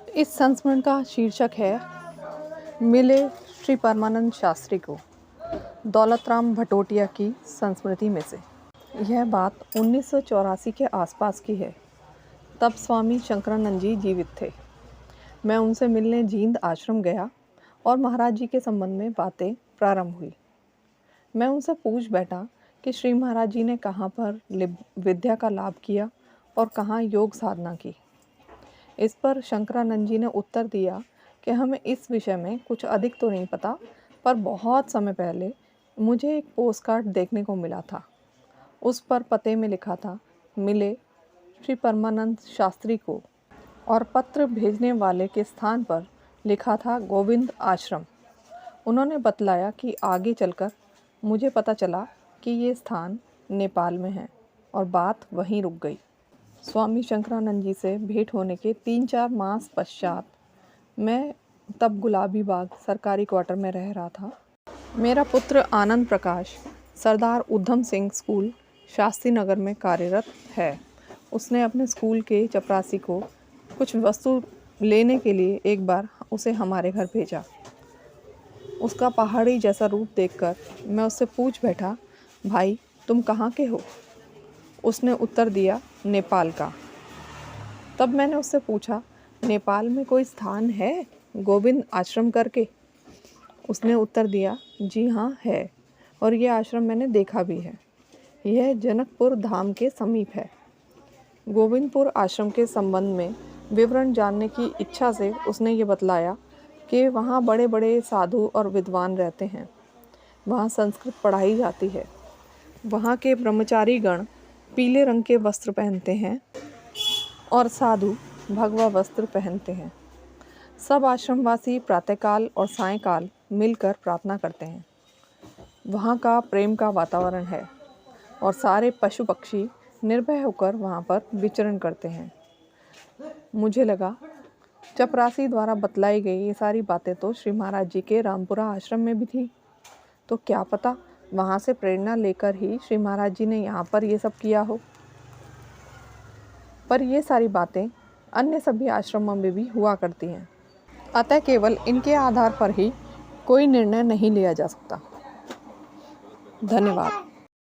इस संस्मरण का शीर्षक है मिले श्री परमानंद शास्त्री को दौलतराम भटोटिया की संस्मृति में से। यह बात 1984 के आसपास की है। तब स्वामी शंकरानंद जी जीवित थे। मैं उनसे मिलने जींद आश्रम गया और महाराज जी के संबंध में बातें प्रारंभ हुई। मैं उनसे पूछ बैठा कि श्री महाराज जी ने कहाँ पर विद्या का लाभ किया और कहाँ योग साधना की। इस पर शंकरानंद जी ने उत्तर दिया कि हमें इस विषय में कुछ अधिक तो नहीं पता, पर बहुत समय पहले मुझे एक पोस्टकार्ड देखने को मिला था। उस पर पते में लिखा था मिले श्री परमानंद शास्त्री को, और पत्र भेजने वाले के स्थान पर लिखा था गोविंद आश्रम। उन्होंने बतलाया कि आगे चलकर मुझे पता चला कि ये स्थान नेपाल में है और बात वहीं रुक गई। स्वामी शंकरानंद जी से भेंट होने के 3-4 मास पश्चात मैं तब गुलाबी बाग सरकारी क्वार्टर में रह रहा था। मेरा पुत्र आनंद प्रकाश सरदार उधम सिंह स्कूल शास्त्री नगर में कार्यरत है। उसने अपने स्कूल के चपरासी को कुछ वस्तु लेने के लिए एक बार उसे हमारे घर भेजा। उसका पहाड़ी जैसा रूप देखकर मैं उससे पूछ बैठा, भाई तुम कहाँ के हो? उसने उत्तर दिया, नेपाल का। तब मैंने उससे पूछा, नेपाल में कोई स्थान है गोविंद आश्रम करके? उसने उत्तर दिया, जी हाँ है, और ये आश्रम मैंने देखा भी है। यह जनकपुर धाम के समीप है। गोविंदपुर आश्रम के संबंध में विवरण जानने की इच्छा से उसने ये बतलाया कि वहाँ बड़े बड़े साधु और विद्वान रहते हैं। वहाँ संस्कृत पढ़ाई जाती है। वहाँ के ब्रह्मचारी गण पीले रंग के वस्त्र पहनते हैं और साधु भगवा वस्त्र पहनते हैं। सब आश्रमवासी प्रातःकाल और सायंकाल मिलकर प्रार्थना करते हैं। वहाँ का प्रेम का वातावरण है और सारे पशु पक्षी निर्भय होकर वहाँ पर विचरण करते हैं। मुझे लगा चपरासी द्वारा बतलाई गई ये सारी बातें तो श्री महाराज जी के रामपुरा आश्रम में भी थी, तो क्या पता वहाँ से प्रेरणा लेकर ही श्री महाराज जी ने यहाँ पर ये सब किया हो। पर ये सारी बातें अन्य सभी आश्रमों में भी हुआ करती हैं, अतः केवल इनके आधार पर ही कोई निर्णय नहीं लिया जा सकता। धन्यवाद।